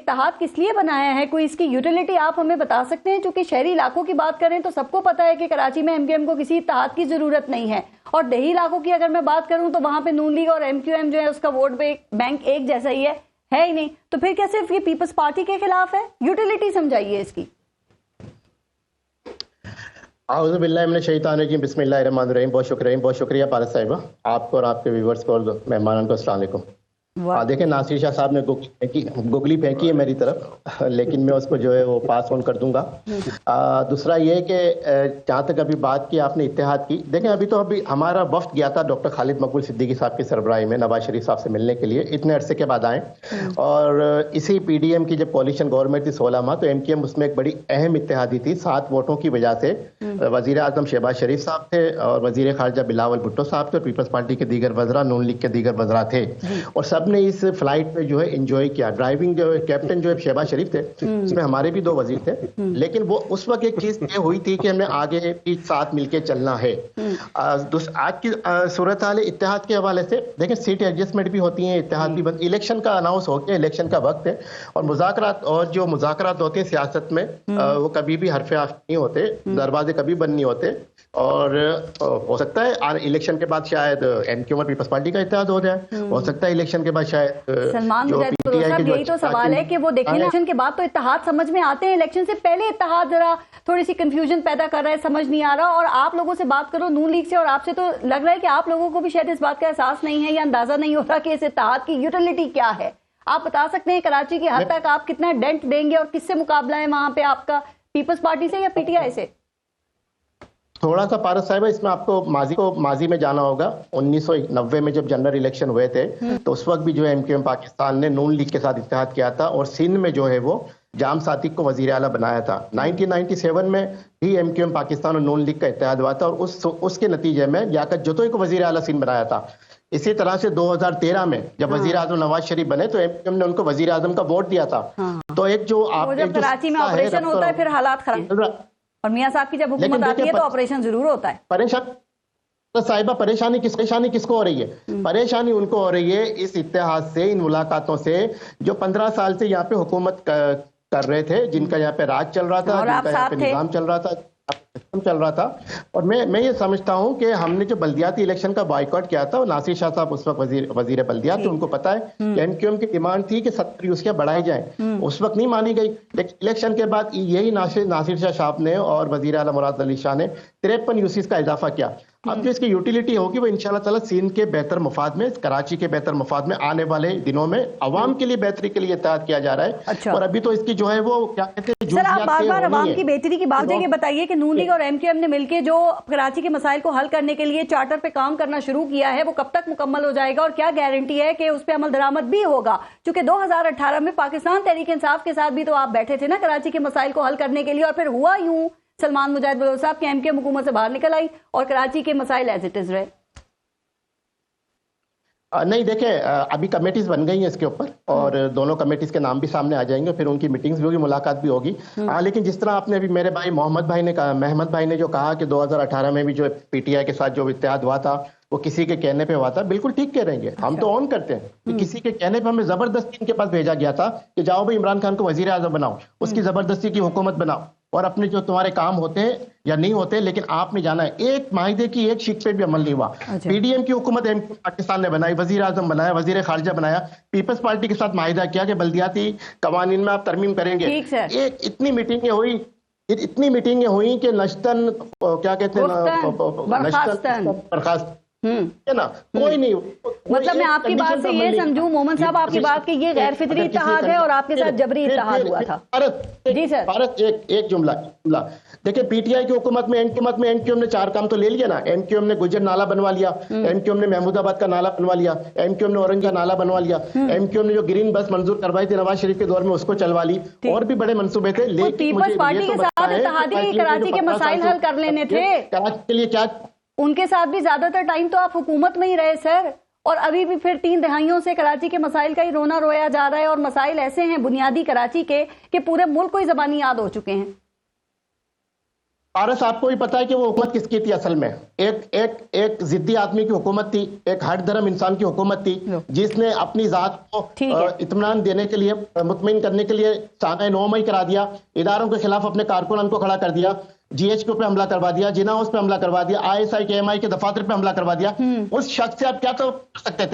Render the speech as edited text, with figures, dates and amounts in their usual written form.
इत्तेहाद किस लिए बनाया है, कोई इसकी यूटिलिटी आप हमें बता सकते हैं? क्योंकि शहरी इलाकों की बात करें तो सबको पता है कि कराची में एमक्यूएम को किसी इत्तेहाद की जरूरत नहीं है, और देही इलाकों की अगर मैं बात करूं तो वहां पे नून लीग और एमक्यूएम जो है उसका वोट बैंक एक जैसा ही है ही नहीं, तो फिर क्या सिर्फ ये पीपल्स पार्टी के खिलाफ है? यूटिलिटी समझाइए इसकी। आउज़ु बिल्लाहि मिनश शैतानिर रजीम, बिस्मिल्लाहिर्रहमानिर्रहीम। बहुत शुक्रिया पारस साहिबा, आपको और आपके व्यूवर्स को और मेहमानों को अस्सलाम वालेकुम। देखिए, नासिर शाह साहब ने गुगली फेंकी है मेरी तरफ, लेकिन मैं उसको जो है वो पास ऑन कर दूंगा। दूसरा ये कि जहाँ तक अभी बात की आपने इत्तेहाद की, देखें अभी हमारा वफ्द गया था डॉक्टर खालिद मकबूल सिद्दीकी साहब की सरबराही में नवाज शरीफ साहब से मिलने के लिए, इतने अरसे के बाद आए। और इसी पीडीएम की जब कोalition गवर्नमेंट थी 16 माह, तो एमक्यूएम उसमें एक बड़ी अहम इत्तेहादी थी 7 वोटों की वजह से। वजीर आजम शहबाज शरीफ साहब थे और वजीर खारजा बिलावल भुट्टो साहब थे और पीपल्स पार्टी के दीगर वज़रा, नून लीग के दीगर वज़रा थे, और सबने इस फ्लाइट पे जो है एंजॉय किया। ड्राइविंग जो है कैप्टन जो है शहबाज शरीफ थे, उसमें हमारे भी 2 वजीर थे, लेकिन वो उस वक्त एक चीज ये हुई थी कि हमें आगे भी साथ मिलके चलना है। आज की सूरत हाल इत्तेहाद के हवाले से देखें, सीट एडजस्टमेंट भी होती है, इत्तेहाद भी बंद, इलेक्शन का अनाउंस हो गया, इलेक्शन का वक्त है, और मुज़ाकरात और जो मुज़ाकरात होते हैं सियासत में वो कभी भी हरफ आफ नहीं होते, दरवाजे कभी बंद नहीं होते, और हो सकता है इलेक्शन के बाद शायद एमक्यूएम और पीपल्स पार्टी का इत्तेहाद हो जाए, हो सकता है इलेक्शन के बाद शायद सलमान मुजाहिद साहब, यही तो सवाल है कि वो देखें इलेक्शन के बाद तो इत्तेहाद समझ में आते हैं, इलेक्शन से पहले इत्तेहाद जरा थोड़ी सी कंफ्यूजन पैदा कर रहा है, समझ नहीं आ रहा। और आप लोगों से बात करो, नून लीग से और आपसे, तो लग रहा है कि आप लोगों को भी शायद इस बात का एहसास नहीं है या अंदाजा नहीं हो रहा कि इस इत्तेहाद की यूटिलिटी क्या है। आप बता सकते हैं कराची की हद तक आप कितना डेंट देंगे और किससे मुकाबला है वहां पे आपका, पीपल्स पार्टी से या पीटीआई से? थोड़ा सा पारस साहिबा, इसमें आपको माजी में जाना होगा। 1990 में जब जनरल इलेक्शन हुए थे तो उस वक्त भी जो है एमक्यूएम पाकिस्तान ने नून लीग के साथ इत्तेहाद किया था और सिंध में जो है वो जाम सातिक को वजीर आला बनाया था। 1997 में ही एमक्यूएम पाकिस्तान और नून लीग का इत्तेहाद हुआ था और उसके नतीजे में लियाकत जतोई को वजीर आला सिंध बनाया था। इसी तरह से 2013 में जब वजीर आजम नवाज शरीफ बने तो एमक्यूएम ने उनको वजीर आजम का वोट दिया था। तो एक जो आप कराची में ऑपरेशन होता है फिर हालात खराब, और मियां साहब की जब हुकूमत आती है तो ऑपरेशन जरूर होता है। तो साहिबा, परेशानी किसको हो रही है? परेशानी उनको हो रही है इस इत्तेहाद से, इन मुलाकातों से, जो 15 साल से यहाँ पे हुकूमत कर रहे थे, जिनका यहाँ पे राज चल रहा था, जिनका यहाँ पे निजाम चल रहा था, सिस्टम चल रहा था। और मैं ये समझता हूँ कि हमने जो बल्दियाती इलेक्शन का बॉयकॉट किया था, नासिर शाह साहब उस वक्त वजीर बल्दियात, तो उनको पता है कि एमक्यूएम की डिमांड थी कि 70 यूसिया बढ़ाई जाए, उस वक्त नहीं मानी गई। लेकिन इलेक्शन के बाद यही नासिर शाह साहब ने और वजीर आला मुराद अली शाह ने 53 यूसीस का इजाफा किया। अब जो इसकी यूटिलिटी होगी वो इंशाल्लाह ताला सिंध के बेहतर मफाद में, कराची के बेहतर मफाद में, आने वाले दिनों में अवाम के लिए बेहतरी के लिए इत्तेहाद किया जा रहा है। अच्छा। और अभी तो इसकी जो है वो क्या कहते हैं, सर आप बार-बार अवाम की बेहतरी की बात ये बताइए कि नून लीग और एमक्यूएम ने मिलकर जो कराची के मसाइल को हल करने के लिए चार्टर पे काम करना शुरू किया है, वो कब तक मुकम्मल हो जाएगा और क्या गारंटी है कि उस पर अमल दरामद भी होगा? क्योंकि 2018 में पाकिस्तान तहरीक इंसाफ के साथ भी तो आप बैठे थे ना कराची के मसाइल को हल करने के लिए, और फिर हुआ यूं, सलमान मुजाहिद बलोच साहब के एमक्यूएम हुकूमत से बाहर निकल आई और कराची के मसाइल एज इट इज रहे। नहीं, देखें अभी कमेटीज बन गई हैं इसके ऊपर और दोनों कमेटीज के नाम भी सामने आ जाएंगे, फिर उनकी मीटिंग्स भी होगी, मुलाकात भी होगी। लेकिन जिस तरह आपने अभी मेरे भाई महमद भाई ने जो कहा कि 2018 में भी जो पीटीआई के साथ जो इत्तेहाद हुआ था वो किसी के कहने पे हुआ था, बिल्कुल ठीक कह रहे हैं। हम तो ऑन करते हैं कि किसी के कहने पे हमें जबरदस्ती इनके पास भेजा गया था कि जाओ भाई इमरान खान को वजीर आजम बनाओ, उसकी जबरदस्ती की हुकूमत बनाओ और अपने जो तुम्हारे काम होते हैं या नहीं होते, लेकिन आपने जाना है। एक माहिदे की एक शिक पे भी अमल नहीं हुआ। पीडीएम की हुकूमत पाकिस्तान ने बनाई, वजीर आजम बनाया, वजीर खारजा बनाया, पीपल्स पार्टी के साथ माहिदा किया कि बल्दियाती कवानीन में आप तरमीम करेंगे। एक इतनी मीटिंगें हुई कि नश्तन क्या कहते हैं, बर्खास्त है ना, कोई नहीं। मतलब मैं आपकी बात से ये समझूं मोहम्मद साहब, आपकी बात कि ये गैर फितरी इत्तेहाद है और आपके साथ जबरी इत्तेहाद हुआ था। जी सर, भारत एक जुमला देखिए, पीटीआई की हुकूमत में एमक्यूएम ने 4 काम तो ले लिया ना। एमक्यूएम ने गुजर नाला बनवा लिया, एमक्यूएम ने महमूदाबाद का नाला बनवा लिया, एमक्यूएम ने औरंगा नाला बनवा लिया, एमक्यूएम ने जो ग्रीन बस मंजूर करवाई थी नवाज शरीफ के दौर में उसको चलवा ली, और भी बड़े मंसूबे थे। लेकिन पीपल्स पार्टी के साथ इत्तेहादी कराची के मसाइल हल कर लेने थे। कराची के लिए क्या, उनके साथ भी ज्यादातर टाइम तो आप हुकूमत में ही रहे सर, और अभी भी फिर 3 दहाइयों से कराची के मसाइल का ही रोना रोया जा रहा है, और मसाइल ऐसे हैं बुनियादी कराची के कि पूरे मुल्क को ही ज़बानी याद हो चुके हैं। पारस, आपको भी पता है कि वो हुकूमत किसकी थी असल में? एक जिद्दी आदमी की हुकूमत थी, एक हर धर्म इंसान की हुकूमत थी, जिसने अपनी जात को इत्मीनान देने के लिए, मुतमिन करने के लिए 9 मई करा दिया, इदारों के खिलाफ अपने कारकुनान को खड़ा कर दिया, GHQ पे हमला करवा दिया, जिना हाउस पे हमला करवा दिया, ISI के MI के दफातर पे हमला करवा दिया। उस शख्स से आप क्या तो कर सकते थे?